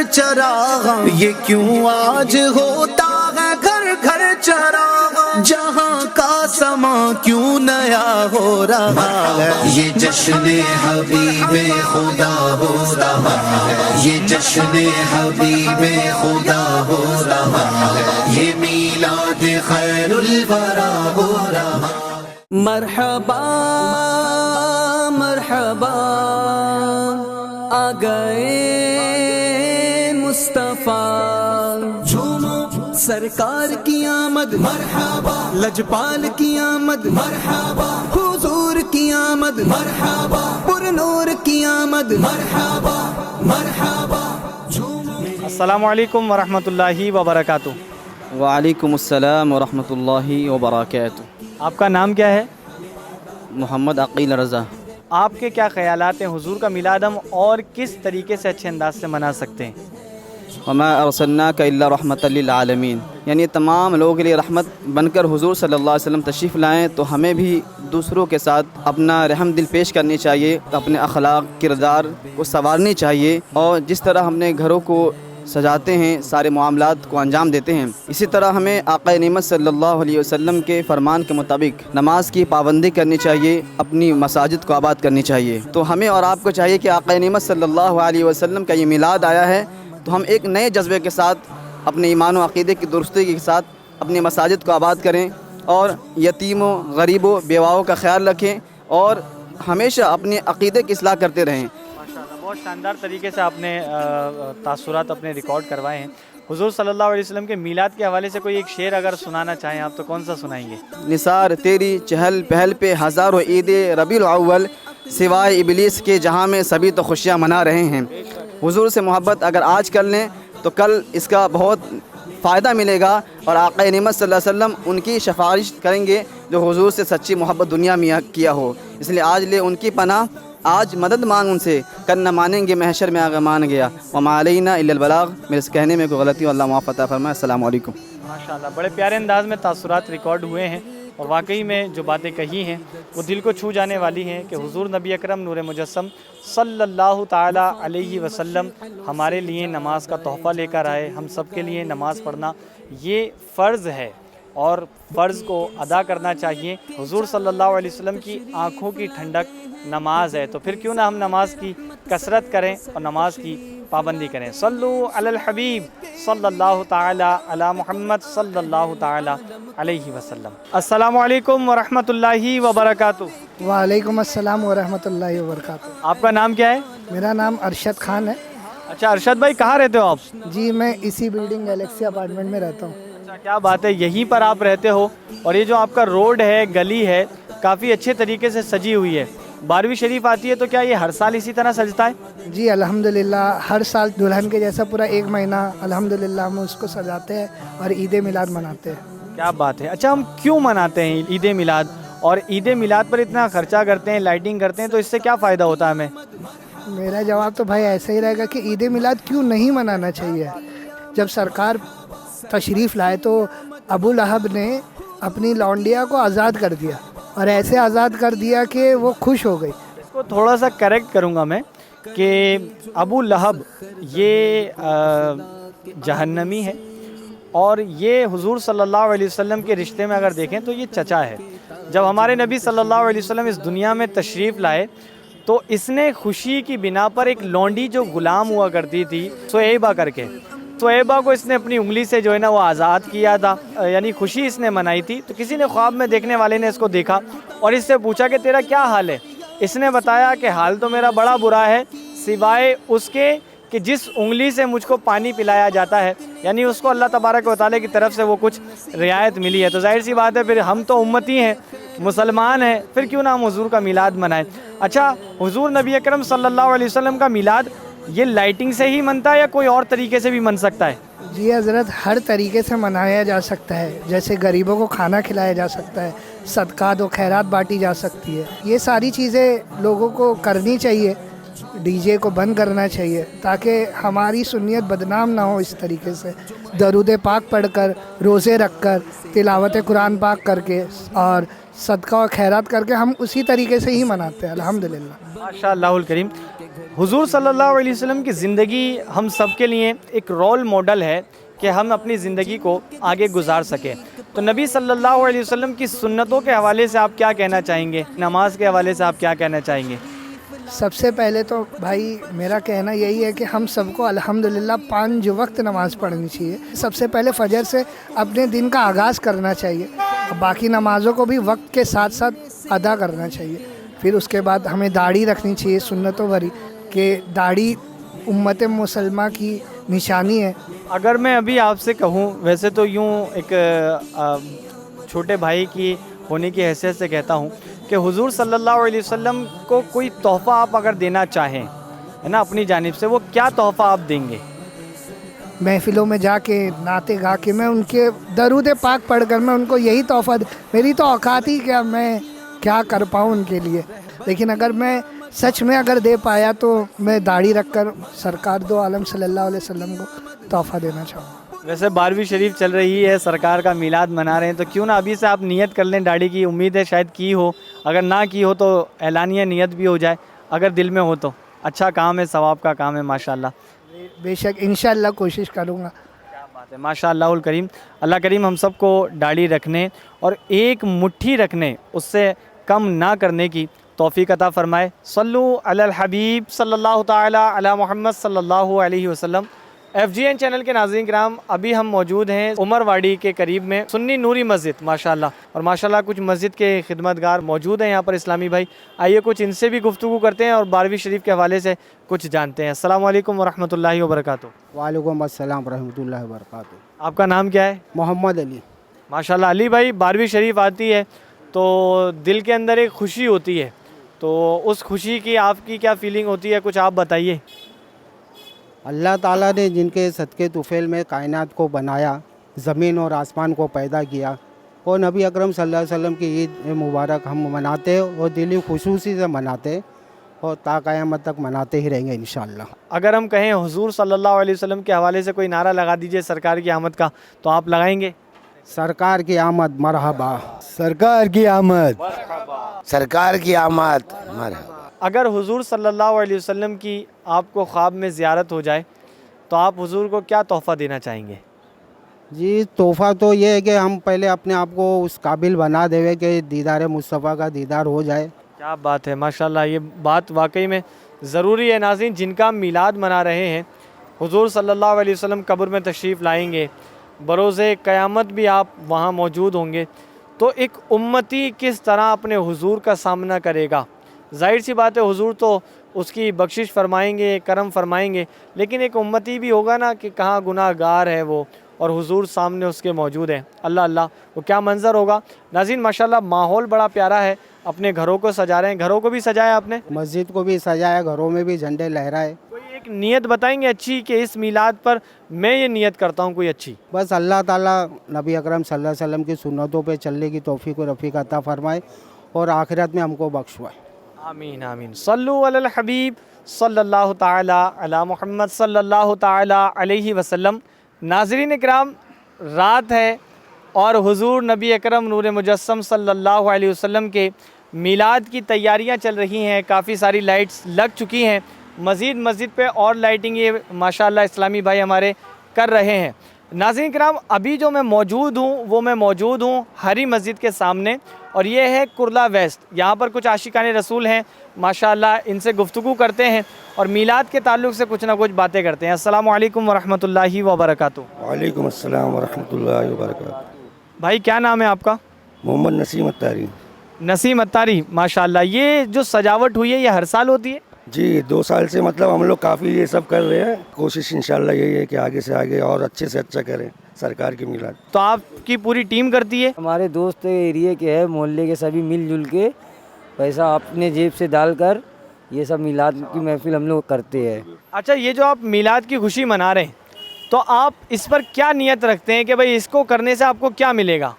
گھر چراغ، یہ کیوں آج ہوتا ہے گھر گھر چراغ، جہاں کا سما کیوں نیا ہو رہا ہے، یہ جشن حبیب خدا ہو رہا ہے، یہ جشن حبیب خدا ہو رہا ہے، یہ میلاد خیر الورا ہو رہا ہے۔ مرحبا مرحبا آ گئے مصطفیٰ، جھومو سرکار کی آمد مرحبا، لجپال کی آمد مرحبا، حضور کی آمد مرحبا، پر نور کی آمد مرحبا مرحبا، جھومو۔ السلام علیکم ورحمۃ اللہ وبرکاتہ۔ وعلیکم السلام ورحمۃ اللہ وبرکاتہ۔ آپ کا نام کیا ہے؟ محمد عقیل رضا۔ آپ کے کیا خیالات ہیں حضور کا میلاد ہم اور کس طریقے سے اچھے انداز سے منا سکتے ہیں؟ وما ارسلناک الا رحمۃ للعالمین، یعنی تمام لوگوں کے لیے رحمت بن کر حضور صلی اللہ علیہ وسلم تشریف لائیں، تو ہمیں بھی دوسروں کے ساتھ اپنا رحم دل پیش کرنی چاہیے، اپنے اخلاق کردار کو سنوارنی چاہیے، اور جس طرح ہم نے گھروں کو سجاتے ہیں، سارے معاملات کو انجام دیتے ہیں، اسی طرح ہمیں آقا نعمت صلی اللہ علیہ وسلم کے فرمان کے مطابق نماز کی پابندی کرنی چاہیے، اپنی مساجد کو آباد کرنی چاہیے۔ تو ہمیں اور آپ کو چاہیے کہ آقا نعمت صلی اللہ علیہ وسلم کا یہ میلاد آیا ہے، تو ہم ایک نئے جذبے کے ساتھ اپنے ایمان و عقیدے کی درستی کے ساتھ اپنی مساجد کو آباد کریں، اور یتیموں غریبوں بیواؤں کا خیال رکھیں، اور ہمیشہ اپنے عقیدے کی اصلاح کرتے رہیں۔ بہت شاندار طریقے سے آپ نے تاثرات اپنے ریکارڈ کروائے ہیں۔ حضور صلی اللہ علیہ وسلم کے میلاد کے حوالے سے کوئی ایک شعر اگر سنانا چاہیں آپ تو کون سا سنائیں گے؟ نثار تیری چہل پہل پہ ہزاروں عید ربیع الاول، سوائے ابلیس کے جہاں میں سبھی تو خوشیاں منا رہے ہیں۔ حضور سے محبت اگر آج کر لیں تو کل اس کا بہت فائدہ ملے گا، اور آقا نعمت صلی اللہ علیہ وسلم ان کی سفارش کریں گے جو حضور سے سچی محبت دنیا میں کیا ہو، اس لیے آج لے ان کی پناہ، آج مدد مانگ ان سے، کل نہ مانیں گے محشر میں آگے مان گیا، وما علینا الا البلاغ۔ میرے سے کہنے میں کوئی غلطی ہو اللہ معاف عطا فرمائے۔ السلام علیکم۔ ماشاءاللہ، بڑے پیارے انداز میں تاثرات ریکارڈ ہوئے ہیں، اور واقعی میں جو باتیں کہی ہیں وہ دل کو چھو جانے والی ہیں کہ حضور نبی اکرم نور مجسم صلی اللہ تعالیٰ علیہ وسلم ہمارے لیے نماز کا تحفہ لے کر آئے۔ ہم سب کے لیے نماز پڑھنا یہ فرض ہے، اور فرض کو ادا کرنا چاہیے۔ حضور صلی اللہ علیہ وسلم کی آنکھوں کی ٹھنڈک نماز ہے، تو پھر کیوں نہ ہم نماز کی کثرت کریں اور نماز کی پابندی کریں۔ صلو علی الحبیب صلی اللہ تعالی علی محمد صلی اللہ تعالی علیہ وسلم۔ السلام علیکم ورحمۃ اللہ وبرکاتہ۔ وعلیکم السلام ورحمۃ اللہ وبرکاتہ۔ آپ کا نام کیا ہے؟ میرا نام ارشد خان ہے۔ اچھا ارشد بھائی، کہاں رہتے ہو آپ؟ جی میں اسی بلڈنگ گلیکسی اپارٹمنٹ میں رہتا ہوں۔ اچھا، کیا بات ہے، یہیں پر آپ رہتے ہو، اور یہ جو آپ کا روڈ ہے، گلی ہے، کافی اچھے طریقے سے سجی ہوئی ہے۔ 12ویں شریف آتی ہے تو کیا یہ ہر سال اسی طرح سجتا ہے؟ جی الحمدللہ، ہر سال دلہن کے جیسا پورا ایک مہینہ الحمدللہ ہم اس کو سجاتے ہیں اور عید میلاد مناتے ہیں۔ کیا بات ہے۔ اچھا، ہم کیوں مناتے ہیں عید میلاد، اور عید میلاد پر اتنا خرچہ کرتے ہیں، لائٹنگ کرتے ہیں، تو اس سے کیا فائدہ ہوتا ہے ہمیں؟ میرا جواب تو بھائی ایسا ہی رہے گا کہ عید میلاد کیوں نہیں منانا چاہیے۔ جب سرکار تشریف لائے تو ابو لہب نے اپنی لونڈیا کو آزاد کر دیا، اور ایسے آزاد کر دیا کہ وہ خوش ہو گئی۔ اس کو تھوڑا سا کریکٹ کروں گا میں کہ ابو لہب یہ جہنمی ہے، اور یہ حضور صلی اللہ علیہ وسلم کے رشتے میں اگر دیکھیں تو یہ چچا ہے۔ جب ہمارے نبی صلی اللہ علیہ وسلم اس دنیا میں تشریف لائے تو اس نے خوشی کی بنا پر ایک لونڈی جو غلام ہوا کرتی تھی سہیبہ کر کے، سہیبہ کو اس نے اپنی انگلی سے جو ہے نا وہ آزاد کیا تھا، یعنی خوشی اس نے منائی تھی۔ تو کسی نے خواب میں دیکھنے والے نے اس کو دیکھا اور اس سے پوچھا کہ تیرا کیا حال ہے؟ اس نے بتایا کہ حال تو میرا بڑا برا ہے، سوائے اس کے کہ جس انگلی سے مجھ کو پانی پلایا جاتا ہے، یعنی اس کو اللہ تبارک و تعالیٰ کی طرف سے وہ کچھ رعایت ملی ہے۔ تو ظاہر سی بات ہے پھر ہم تو امتی ہیں، مسلمان ہیں، پھر کیوں نہ ہم حضور کا میلاد منائیں۔ اچھا، حضور نبی اکرم صلی اللہ علیہ وسلم کا میلاد یہ لائٹنگ سے ہی منتا ہے یا کوئی اور طریقے سے بھی من سکتا ہے؟ جی حضرت، ہر طریقے سے منایا جا سکتا ہے، جیسے غریبوں کو کھانا کھلایا جا سکتا ہے، صدقات و خیرات بانٹی جا سکتی ہے۔ یہ ساری چیزیں لوگوں کو کرنی چاہیے، ڈی جے کو بند کرنا چاہیے تاکہ ہماری سنیت بدنام نہ ہو۔ اس طریقے سے درود پاک پڑھ کر، روزے رکھ کر، تلاوت قرآن پاک کر کے اور صدقہ و خیرات کر کے ہم اسی طریقے سے ہی مناتے ہیں الحمدللہ۔ ماشاء اللہ الکریم۔ حضور صلی اللہ علیہ وسلم کی زندگی ہم سب کے لیے ایک رول ماڈل ہے کہ ہم اپنی زندگی کو آگے گزار سکیں. تو نبی صلی اللہ علیہ وسلم کی سنتوں کے حوالے سے آپ کیا کہنا چاہیں گے؟ نماز کے حوالے سے آپ کیا کہنا چاہیں گے؟ سب سے پہلے تو بھائی میرا کہنا یہی ہے کہ ہم سب کو الحمدللہ 5 وقت نماز پڑھنی چاہیے. سب سے پہلے فجر سے اپنے دن کا آغاز کرنا چاہیے. باقی نمازوں کو بھی وقت کے ساتھ ساتھ ادا کرنا چاہیے. پھر اس کے بعد ہمیں داڑھی رکھنی چاہیے سنتوں بھری، کہ داڑھی امت مسلمہ کی نشانی ہے. اگر میں ابھی آپ سے کہوں، ویسے تو یوں ایک چھوٹے بھائی کی ہونے کی حیثیت سے کہتا ہوں کہ حضور صلی اللہ علیہ وسلم کو کوئی تحفہ آپ اگر دینا چاہیں ہے نا اپنی جانب سے، وہ کیا تحفہ آپ دیں گے؟ محفلوں میں جا کے نعتیں گا کے میں ان کے درود پاک پڑھ کر میں ان کو یہی تحفہ میری تو اوقات ہی کیا میں کیا کر پاؤں ان کے لیے. لیکن اگر میں سچ میں اگر دے پایا تو میں داڑھی رکھ کر سرکار دو عالم صلی اللہ علیہ وسلم کو تحفہ دینا چاہوں گا. ویسے 12ویں شریف چل رہی ہے، سرکار کا میلاد منا رہے ہیں، تو کیوں نہ ابھی سے آپ نیت کر لیں داڑھی کی. امید ہے شاید کی ہو، اگر نہ کی ہو تو اعلانیہ نیت بھی ہو جائے. اگر دل میں ہو تو اچھا کام ہے، ثواب کا کام ہے ماشاءاللہ. بے شک انشاءاللہ کوشش کروں گا. کیا بات ہے ماشاء اللہ الکریم. اللہ کریم ہم سب کو داڑھی رکھنے اور ایک مٹھی رکھنے، اس سے کم نہ کرنے کی توفیق عطا فرمائے. صلو علی الحبیب صلی اللہ تعالی علی محمد صلی اللہ علیہ وسلم. FGN چینل کے ناظرین کرام، ابھی ہم موجود ہیں عمر واڑی کے قریب میں سنی نوری مسجد ماشاءاللہ، اور ماشاءاللہ کچھ مسجد کے خدمتگار موجود ہیں یہاں پر اسلامی بھائی. آئیے کچھ ان سے بھی گفتگو کرتے ہیں اور 12ویں شریف کے حوالے سے کچھ جانتے ہیں. السلام علیکم ورحمۃ اللہ وبرکاتہ. وعلیکم السلام ورحمۃ اللہ وبرکاتہ. آپ کا نام کیا ہے؟ محمد علی. ماشاءاللہ علی بھائی، 12ویں شریف آتی ہے تو دل کے اندر ایک خوشی ہوتی ہے، تو اس خوشی کی آپ کی کیا فیلنگ ہوتی ہے؟ کچھ آپ بتائیے. اللہ تعالیٰ نے جن کے صدقے طفیل میں کائنات کو بنایا، زمین اور آسمان کو پیدا کیا، اور نبی اکرم صلی اللہ علیہ وسلم کی عید مبارک ہم مناتے اور دلی خصوصی سے مناتے اور تا قیامت تک مناتے ہی رہیں گے انشاءاللہ. اگر ہم کہیں حضور صلی اللہ علیہ وسلم کے حوالے سے کوئی نعرہ لگا دیجئے سرکار کی آمد کا، تو آپ لگائیں گے؟ سرکار کی آمد مرحبا. سرکار کی آمد. سرکار کی آمد مرحبا. اگر حضور صلی اللہ علیہ وسلم کی آپ کو خواب میں زیارت ہو جائے تو آپ حضور کو کیا تحفہ دینا چاہیں گے؟ جی تحفہ تو یہ ہے کہ ہم پہلے اپنے آپ کو اس قابل بنا دے کہ دیدار مصطفیٰ کا دیدار ہو جائے. کیا بات ہے ماشاءاللہ، یہ بات واقعی میں ضروری ہے. ناظرین، جن کا میلاد منا رہے ہیں، حضور صلی اللہ علیہ وسلم قبر میں تشریف لائیں گے، بروز قیامت بھی آپ وہاں موجود ہوں گے، تو ایک امتی کس طرح اپنے حضور کا سامنا کرے گا؟ ظاہر سی بات ہے حضور تو اس کی بخشش فرمائیں گے، کرم فرمائیں گے، لیکن ایک امتی بھی ہوگا نا کہ کہاں گناہ گار ہے وہ، اور حضور سامنے اس کے موجود ہیں. اللہ اللہ، وہ کیا منظر ہوگا. ناظرین ماشاءاللہ ماحول بڑا پیارا ہے. اپنے گھروں کو سجا رہے ہیں، گھروں کو بھی سجایا آپ نے؟ مسجد کو بھی سجایا، گھروں میں بھی جھنڈے لہرائے. کوئی ایک نیت بتائیں گے اچھی کہ اس میلاد پر میں یہ نیت کرتا ہوں کوئی اچھی؟ بس اللہ تعالیٰ نبی اکرم صلی اللہ علیہ وسلم کی سنتوں پہ چلنے کی توفیق و رفیق عطا فرمائے اور آخرت میں ہم کو بخشوائے. آمین آمین. صلو علی الحبیب صلی اللہ تعالی علی محمد صلی اللہ تعالی علیہ وسلم. ناظرین اکرام، رات ہے اور حضور نبی اکرم نور مجسم صلی اللہ علیہ وسلم کے میلاد کی تیاریاں چل رہی ہیں. کافی ساری لائٹس لگ چکی ہیں. مزید مسجد پہ اور لائٹنگ یہ ماشاءاللہ اسلامی بھائی ہمارے کر رہے ہیں. ناظرین کرام، ابھی جو میں موجود ہوں ہری مسجد کے سامنے، اور یہ ہے کرلا ویسٹ. یہاں پر کچھ عاشقان رسول ہیں ماشاءاللہ، ان سے گفتگو کرتے ہیں اور میلاد کے تعلق سے کچھ نہ کچھ باتیں کرتے ہیں. السلام علیکم ورحمۃ اللہ وبرکاتہ. وعلیکم السلام ورحمۃ اللہ وبرکاتہ. بھائی کیا نام ہے آپ کا؟ محمد نسیم اتاری. نسیم اتاری. ماشاءاللہ، یہ جو سجاوٹ ہوئی ہے یہ ہر سال ہوتی ہے؟ جی 2 سال سے مطلب ہم لوگ کافی یہ سب کر رہے ہیں. کوشش انشاءاللہ یہی ہے کہ آگے سے آگے اور اچھے سے اچھا کریں سرکار کی میلاد. تو آپ کی پوری ٹیم کرتی ہے؟ ہمارے دوست ایریے کے ہے، محلے کے سبھی مل جل کے پیسہ اپنے جیب سے ڈال کر یہ سب میلاد کی محفل ہم لوگ کرتے ہیں. اچھا، یہ جو آپ میلاد کی خوشی منا رہے ہیں تو آپ اس پر کیا نیت رکھتے ہیں کہ بھئی اس کو کرنے سے آپ کو کیا ملے گا؟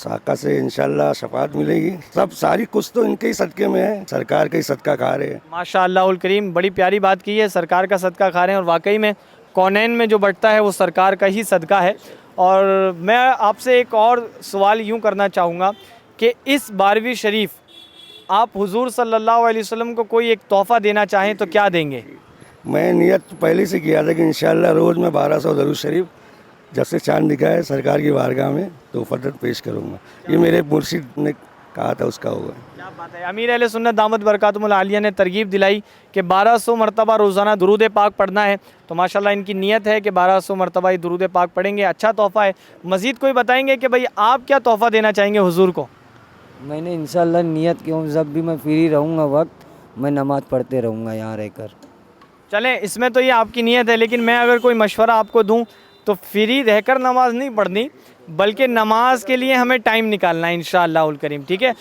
آقا سے انشاءاللہ شفاعت ملے گی. سب ساری کچھ تو ان کے ہی صدقے میں ہے، سرکار کا ہی صدقہ کھا رہے ہیں. ماشاء اللہ الکریم، بڑی پیاری بات کی ہے. سرکار کا صدقہ کھا رہے ہیں، اور واقعی میں کونین میں جو بٹتا ہے وہ سرکار کا ہی صدقہ ہے. اور میں آپ سے ایک اور سوال یوں کرنا چاہوں گا کہ اس 12ویں شریف آپ حضور صلی اللہ علیہ وسلم کو کوئی ایک تحفہ دینا چاہیں تو کیا دیں گے؟ میں نیت پہلے سے کیا تھا کہ انشاءاللہ روز میں 1200 درود شریف جب سے چاند دکھا ہے سرکار کی بارگاہ میں تو فضل پیش کروں گا. یہ میرے مرشد نے کہا تھا اس کا ہوگا. کیا بات ہے. امیر اہل سنت دامت برکاتہم العالیہ نے ترغیب دلائی کہ 1200 مرتبہ روزانہ درود پاک پڑھنا ہے. تو ماشاءاللہ ان کی نیت ہے کہ 1200 مرتبہ یہ درود پاک پڑھیں گے. اچھا تحفہ ہے. مزید کوئی بتائیں گے کہ بھائی آپ کیا تحفہ دینا چاہیں گے حضور کو؟ میں نے انشاءاللہ نیت کی ہوں جب بھی میں فری رہوں گا وقت میں نماز پڑھتے رہوں گا یہاں رہ کر. چلیں اس میں تو یہ آپ کی نیت ہے، لیکن میں اگر کوئی مشورہ آپ کو دوں تو فری رہ کر نماز نہیں پڑھنی بلکہ نماز کے لیے ہمیں ٹائم نکالنا ہے انشاءاللہ الکریم. ٹھیک ہے،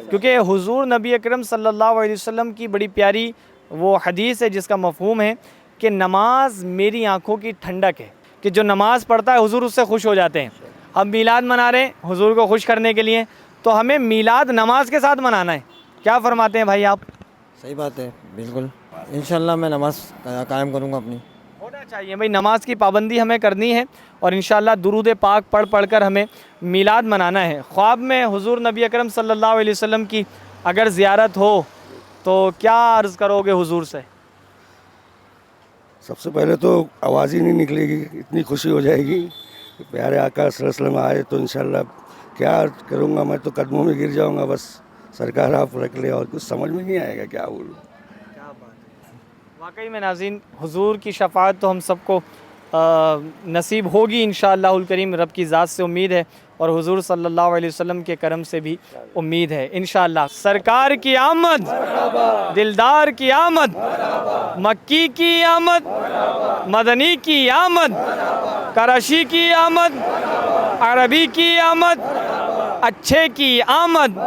کیونکہ حضور نبی اکرم صلی اللہ علیہ وسلم کی بڑی پیاری وہ حدیث ہے جس کا مفہوم ہے کہ نماز میری آنکھوں کی ٹھنڈک ہے، کہ جو نماز پڑھتا ہے حضور اس سے خوش ہو جاتے ہیں. اب میلاد منا رہے ہیں حضور کو خوش کرنے کے لیے، تو ہمیں میلاد نماز کے ساتھ منانا ہے. کیا فرماتے ہیں بھائی آپ؟ صحیح بات ہے، بالکل. انشاءاللہ میں نماز قائم کروں گا اپنی. ہونا چاہیے بھائی، نماز کی پابندی ہمیں کرنی ہے اور انشاءاللہ درود پاک پڑھ کر ہمیں میلاد منانا ہے. خواب میں حضور نبی اکرم صلی اللہ علیہ وسلم کی اگر زیارت ہو تو کیا عرض کرو گے حضور سے؟ سب سے پہلے تو آواز ہی نہیں نکلے گی، اتنی خوشی ہو جائے گی. پیارے آقا صلی اللہ علیہ وسلم آئے تو انشاءاللہ کیا عرض کروں گا، میں تو قدموں میں گر جاؤں گا. بس سرکار آپ رکھ لے اور کچھ سمجھ میں نہیں آئے گا کیا بولوں. واقعی میں ناظرین حضور کی شفاعت تو ہم سب کو نصیب ہوگی انشاءاللہ الکریم. رب کی ذات سے امید ہے اور حضور صلی اللہ علیہ وسلم کے کرم سے بھی امید ہے انشاءاللہ. سرکار کی آمد، دلدار کی آمد، مکی کی آمد، مدنی کی آمد، کرشی کی آمد، عربی کی آمد، اچھے کی آمد،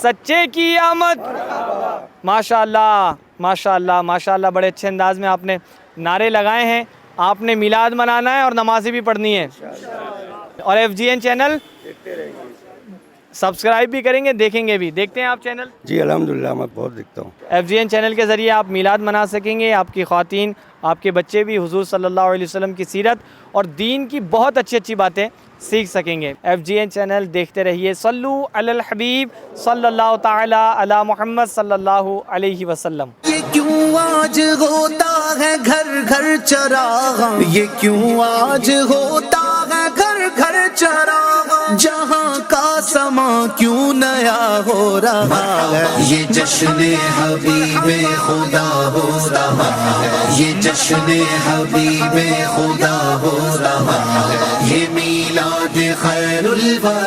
سچے کی آمد. ماشاءاللہ ماشاءاللہ ماشاءاللہ، بڑے اچھے انداز میں آپ نے نعرے لگائے ہیں. آپ نے میلاد منانا ہے اور نمازیں بھی پڑھنی ہے. اور FGN چینل سبسکرائب بھی کریں گے، دیکھیں گے بھی. دیکھتے ہیں آپ چینل؟ جی الحمدللہ میں بہت دیکھتا ہوں. FGN چینل کے ذریعے آپ میلاد منا سکیں گے. آپ کی خواتین، آپ کے بچے بھی حضور صلی اللہ علیہ وسلم کی سیرت اور دین کی بہت اچھی اچھی باتیں سیکھ سکیں گے. FGN چینل دیکھتے رہیے. صلو علی الحبیب صلی اللہ تعالی علی محمد صلی اللہ علیہ وسلم. یہ کیوں آج ہوتا ہے گھر گھر چراغاں، یہ کیوں آج ہوتا ہے گھر گھر چراغاں، جہاں کا سما کیوں نیا ہو رہا ہے. یہ جشن حبیب خدا ہو رہا ہے، یہ جشن حبیب خدا ہو رہا ہے. یہ میلاد خیر الورا